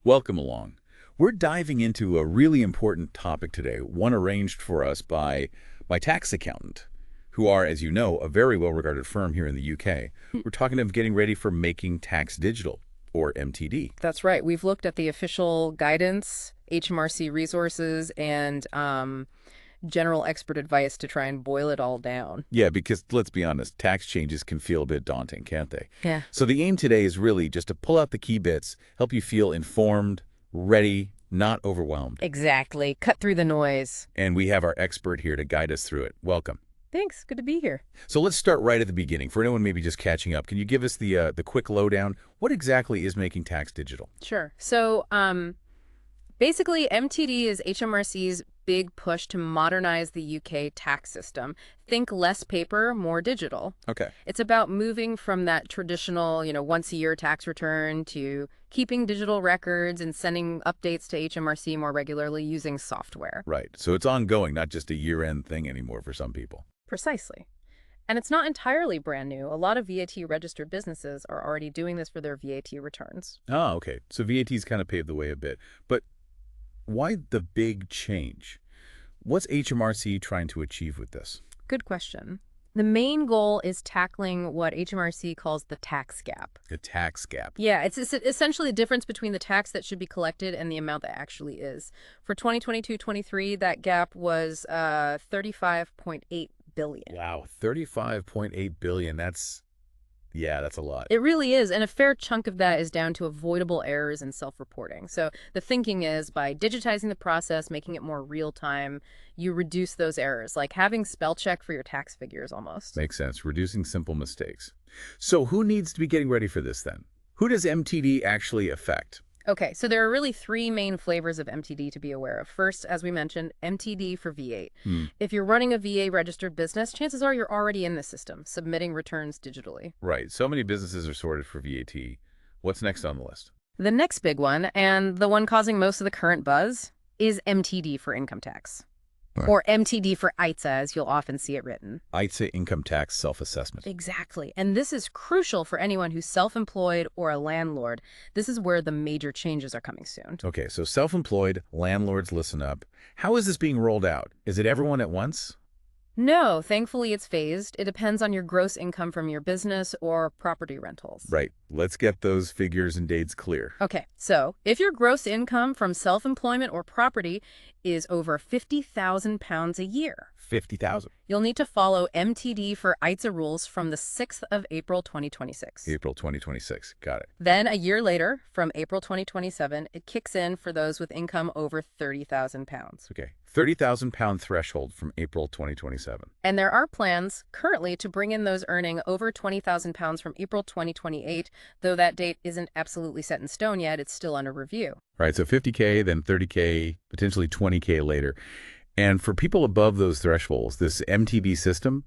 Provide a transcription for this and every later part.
Welcome along. We're diving into a really important topic today, one arranged for us by my tax accountant, who are, as you know, a very well-regarded firm here in the UK. We're talking of getting ready for Making Tax Digital, or MTD. That's right. We've looked at the official guidance, HMRC resources, and general expert advice to try and boil it all down. Yeah, because let's be honest, tax changes can feel a bit daunting, can't they? Yeah. So the aim today is really just to pull out the key bits, help you feel informed, ready, not overwhelmed. Exactly. Cut through the noise. And we have our expert here to guide us through it. Welcome. Thanks. Good to be here. So let's start right at the beginning. For anyone maybe just catching up, can you give us the quick lowdown? What exactly is Making Tax Digital? Sure. So basically, MTD is HMRC's big push to modernize the UK tax system. Think less paper, more digital. Okay. It's about moving from that traditional, once-a-year tax return to keeping digital records and sending updates to HMRC more regularly using software. Right. So it's ongoing, not just a year-end thing anymore for some people. Precisely. And it's not entirely brand new. A lot of VAT-registered businesses are already doing this for their VAT returns. Oh, okay. So VAT's kind of paved the way a bit. But why the big change? What's HMRC trying to achieve with this? Good question. The main goal is tackling what HMRC calls the tax gap. The tax gap. Yeah, it's essentially the difference between the tax that should be collected and the amount that actually is. For 2022-23, that gap was 35.8 billion. Wow, 35.8 billion. That's a lot. It really is, and a fair chunk of that is down to avoidable errors in self-reporting. So the thinking is by digitizing the process, making it more real-time, you reduce those errors, like having spell check for your tax figures almost. Makes sense. Reducing simple mistakes. So who needs to be getting ready for this then? Who does MTD actually affect? Okay, so there are really three main flavors of MTD to be aware of. First, as we mentioned, MTD for V8. If you're running a VA-registered business, chances are you're already in the system, submitting returns digitally. Right. So many businesses are sorted for VAT. What's next on the list? The next big one, and the one causing most of the current buzz, is MTD for income tax. Or MTD for ITSA, as you'll often see it written. ITSA income tax self-assessment. Exactly. And this is crucial for anyone who's self-employed or a landlord. This is where the major changes are coming soon. Okay, so self-employed, landlords, listen up. How is this being rolled out? Is it everyone at once? No, thankfully it's phased. It depends on your gross income from your business or property rentals. Right. Let's get those figures and dates clear. Okay, so if your gross income from self-employment or property is over £50,000 a year, 50,000. you'll need to follow MTD for ITSA rules from the 6th of April 2026. April 2026. Got it. Then a year later, from April 2027, it kicks in for those with income over £30,000. Okay. £30,000 threshold from April 2027. And there are plans currently to bring in those earning over £20,000 from April 2028, though that date isn't absolutely set in stone yet. It's still under review. Right. So 50K, then 30K, potentially 20K later. And for people above those thresholds, this MTD system,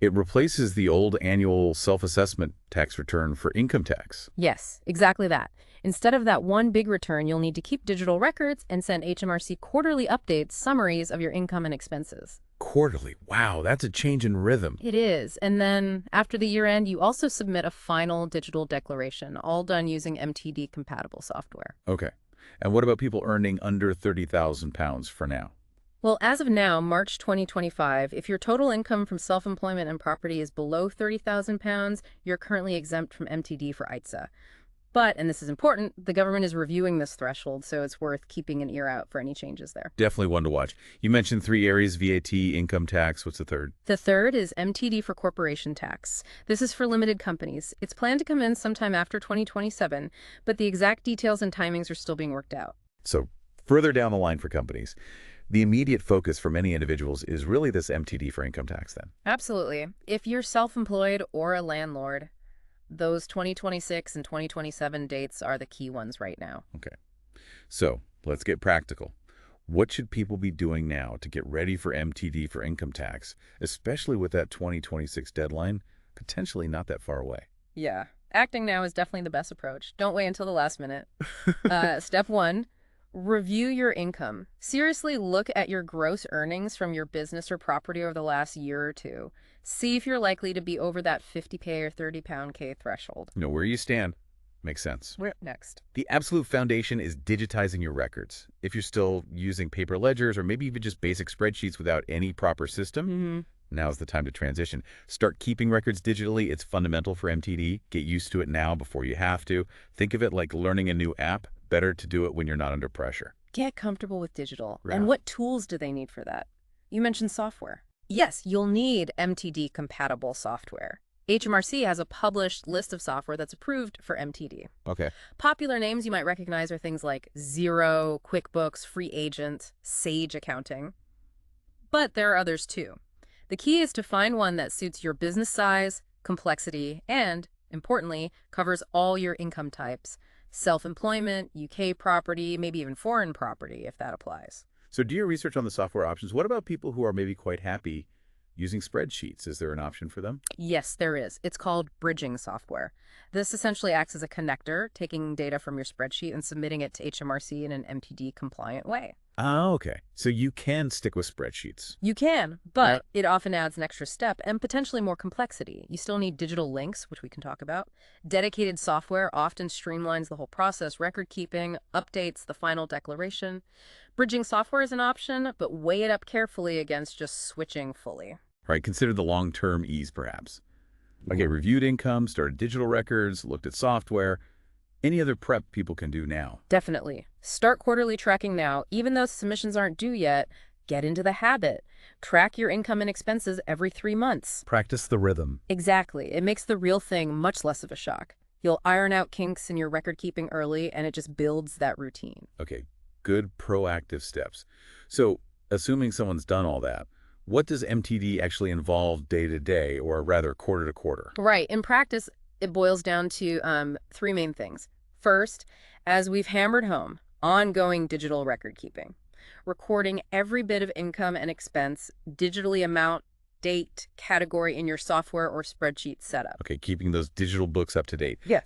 it replaces the old annual self-assessment tax return for income tax. Yes, exactly that. Instead of that one big return, you'll need to keep digital records and send HMRC quarterly updates, summaries of your income and expenses. Quarterly. Wow, that's a change in rhythm. It is. And then after the year end, you also submit a final digital declaration, all done using MTD-compatible software. Okay. And what about people earning under £30,000 for now? Well, as of now, March 2025, if your total income from self-employment and property is below £30,000, you're currently exempt from MTD for ITSA. But, and this is important, the government is reviewing this threshold, so it's worth keeping an ear out for any changes there. Definitely one to watch. You mentioned three areas: VAT, income tax. What's the third? The third is MTD for corporation tax. This is for limited companies. It's planned to come in sometime after 2027, but the exact details and timings are still being worked out. So further down the line for companies. The immediate focus for many individuals is really this MTD for income tax then. Absolutely. If you're self-employed or a landlord, those 2026 and 2027 dates are the key ones right now. Okay. So let's get practical. What should people be doing now to get ready for MTD for income tax, especially with that 2026 deadline potentially not that far away? Yeah. Acting now is definitely the best approach. Don't wait until the last minute. Step one, review your income. Seriously look at your gross earnings from your business or property over the last year or two. See if you're likely to be over that 50K or 30 pound K threshold. Know where you stand. Makes sense. We're up next. The absolute foundation is digitizing your records. If you're still using paper ledgers or maybe even just basic spreadsheets without any proper system, now's the time to transition. Start keeping records digitally. It's fundamental for MTD. Get used to it now before you have to. Think of it like learning a new app. Better to do it when you're not under pressure. Get comfortable with digital. Yeah. And what tools do they need for that? You mentioned software. Yes, you'll need MTD-compatible software. HMRC has a published list of software that's approved for MTD. Okay. Popular names you might recognize are things like Xero, QuickBooks, Free Agent, Sage Accounting. But there are others too. The key is to find one that suits your business size, complexity, and, importantly, covers all your income types. Self-employment, UK property, maybe even foreign property, if that applies. So do your research on the software options. What about people who are maybe quite happy using spreadsheets? Is there an option for them? Yes, there is. It's called bridging software. This essentially acts as a connector, taking data from your spreadsheet and submitting it to HMRC in an MTD-compliant way. Oh, okay. So you can stick with spreadsheets. You can, but it often adds an extra step and potentially more complexity. You still need digital links, which we can talk about. Dedicated software often streamlines the whole process, record keeping, updates the final declaration. Bridging software is an option, but weigh it up carefully against just switching fully. Right, consider the long-term ease, perhaps. Okay, reviewed income, started digital records, looked at software. Any other prep people can do now? Definitely. Start quarterly tracking now. Even though submissions aren't due yet, get into the habit. Track your income and expenses every 3 months. Practice the rhythm. Exactly. It makes the real thing much less of a shock. You'll iron out kinks in your record keeping early, and it just builds that routine. Okay, good proactive steps. So, assuming someone's done all that, what does MTD actually involve day to day, or rather quarter to quarter? Right. In practice, it boils down to 3 main things. First, as we've hammered home, ongoing digital record keeping. Recording every bit of income and expense, digitally amount, date, category in your software or spreadsheet setup. Okay, keeping those digital books up to date. Yes.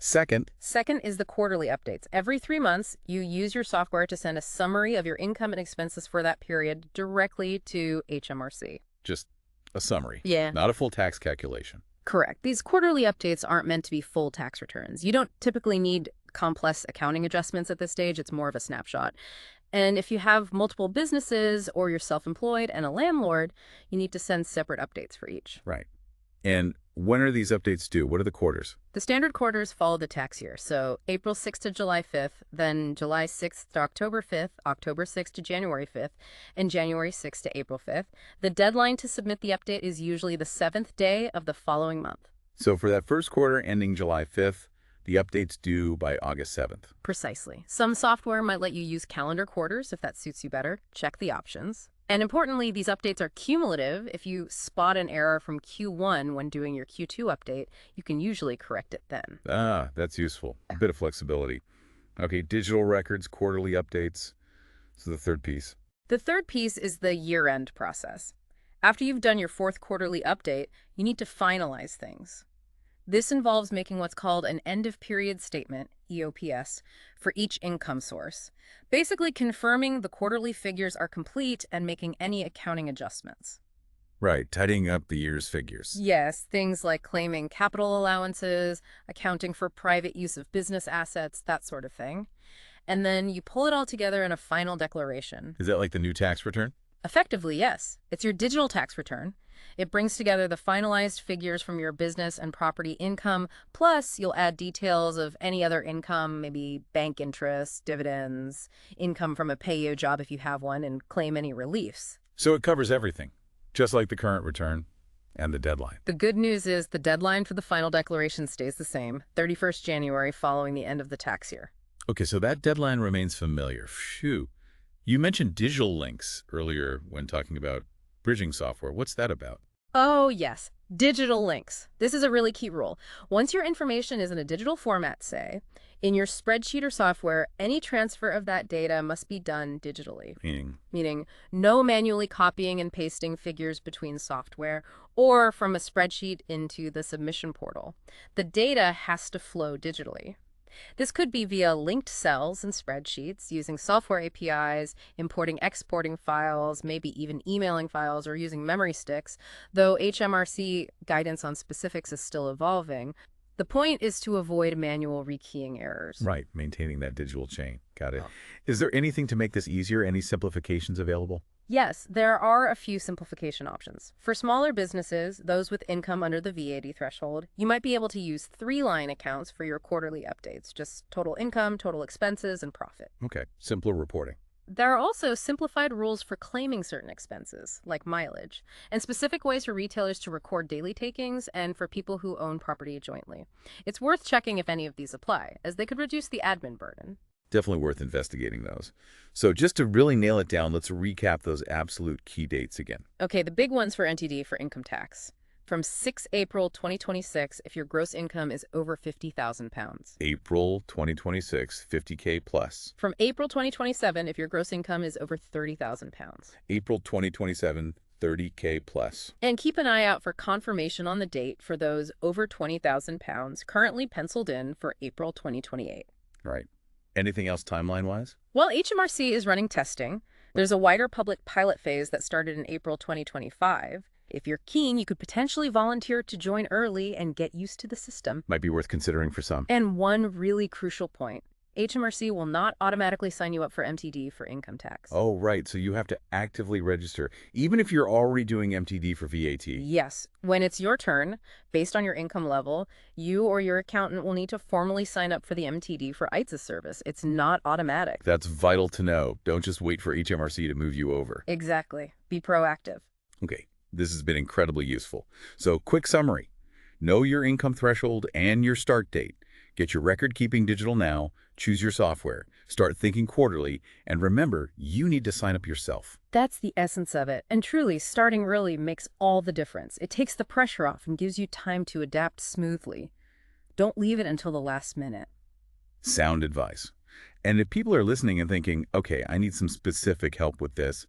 Second is the quarterly updates. Every 3 months, you use your software to send a summary of your income and expenses for that period directly to HMRC. Just a summary. Yeah. Not a full tax calculation. Correct. These quarterly updates aren't meant to be full tax returns. You don't typically need complex accounting adjustments at this stage. It's more of a snapshot. And if you have multiple businesses or you're self-employed and a landlord, you need to send separate updates for each. Right. And when are these updates due? What are the quarters? The standard quarters follow the tax year. So April 6th to July 5th, then July 6th to October 5th, October 6th to January 5th, and January 6th to April 5th. The deadline to submit the update is usually the 7th day of the following month. So for that first quarter ending July 5th, the update's due by August 7th. Precisely. Some software might let you use calendar quarters if that suits you better. Check the options. And importantly, these updates are cumulative. If you spot an error from Q1 when doing your Q2 update, you can usually correct it then. Ah, that's useful. A bit of flexibility. Okay, digital records, quarterly updates. So the third piece. The third piece is the year-end process. After you've done your 4th quarterly update, you need to finalize things. This involves making what's called an end-of-period statement, EOPS, for each income source, basically confirming the quarterly figures are complete and making any accounting adjustments. Right, tidying up the year's figures. Yes, things like claiming capital allowances, accounting for private use of business assets, that sort of thing. And then you pull it all together in a final declaration. Is that like the new tax return? Effectively, yes. It's your digital tax return. It brings together the finalized figures from your business and property income, plus you'll add details of any other income, maybe bank interest, dividends, income from a PAYE job if you have one, and claim any reliefs. So it covers everything, just like the current return and the deadline. The good news is the deadline for the final declaration stays the same, 31st January following the end of the tax year. Okay, so that deadline remains familiar. Phew. You mentioned digital links earlier when talking about bridging software. What's that about? Oh, yes. Digital links. This is a really key rule. Once your information is in a digital format, say, in your spreadsheet or software, any transfer of that data must be done digitally. Meaning no manually copying and pasting figures between software or from a spreadsheet into the submission portal. The data has to flow digitally. This could be via linked cells and spreadsheets, using software APIs, importing, exporting files, maybe even emailing files or using memory sticks, though HMRC guidance on specifics is still evolving. The point is to avoid manual rekeying errors. Right, maintaining that digital chain. Got it. Is there anything to make this easier? Any simplifications available? Yes, there are a few simplification options. For smaller businesses, those with income under the VAT threshold, you might be able to use 3-line accounts for your quarterly updates, just total income, total expenses, and profit. Okay, simpler reporting. There are also simplified rules for claiming certain expenses, like mileage, and specific ways for retailers to record daily takings and for people who own property jointly. It's worth checking if any of these apply, as they could reduce the admin burden. Definitely worth investigating those. So just to really nail it down, let's recap those absolute key dates again. Okay, the big ones for NTD for income tax. From 6 April 2026 if your gross income is over £50,000. April 2026, 50K plus. From April 2027 if your gross income is over £30,000. April 2027, 30K plus. And keep an eye out for confirmation on the date for those over £20,000 currently penciled in for April 2028. Right. Anything else timeline-wise? Well, HMRC is running testing. There's a wider public pilot phase that started in April 2025. If you're keen, you could potentially volunteer to join early and get used to the system. Might be worth considering for some. And one really crucial point. HMRC will not automatically sign you up for MTD for income tax. Oh, right. So you have to actively register, even if you're already doing MTD for VAT. Yes. When it's your turn, based on your income level, you or your accountant will need to formally sign up for the MTD for ITSA service. It's not automatic. That's vital to know. Don't just wait for HMRC to move you over. Exactly. Be proactive. Okay. This has been incredibly useful. So, quick summary. Know your income threshold and your start date. Get your record keeping digital now. Choose your software. Start thinking quarterly. And remember, you need to sign up yourself. That's the essence of it. And truly, starting early makes all the difference. It takes the pressure off and gives you time to adapt smoothly. Don't leave it until the last minute. Sound advice. And if people are listening and thinking, okay, I need some specific help with this,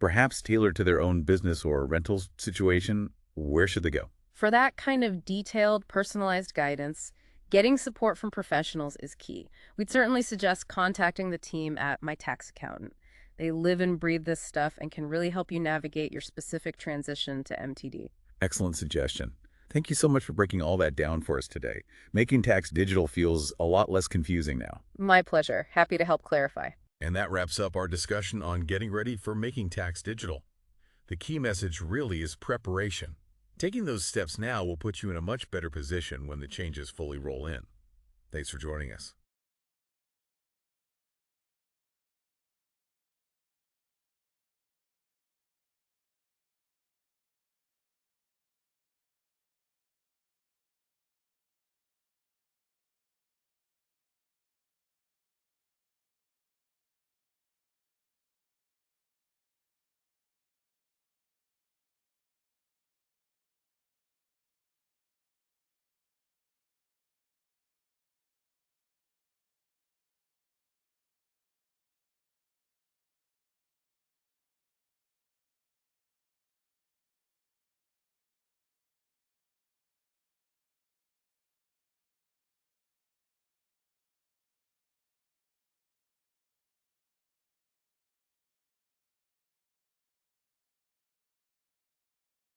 perhaps tailored to their own business or rental situation, where should they go? For that kind of detailed, personalized guidance, getting support from professionals is key. We'd certainly suggest contacting the team at My Tax Accountant. They live and breathe this stuff and can really help you navigate your specific transition to MTD. Excellent suggestion. Thank you so much for breaking all that down for us today. Making tax digital feels a lot less confusing now. My pleasure. Happy to help clarify. And that wraps up our discussion on getting ready for making tax digital. The key message really is preparation. Taking those steps now will put you in a much better position when the changes fully roll in. Thanks for joining us.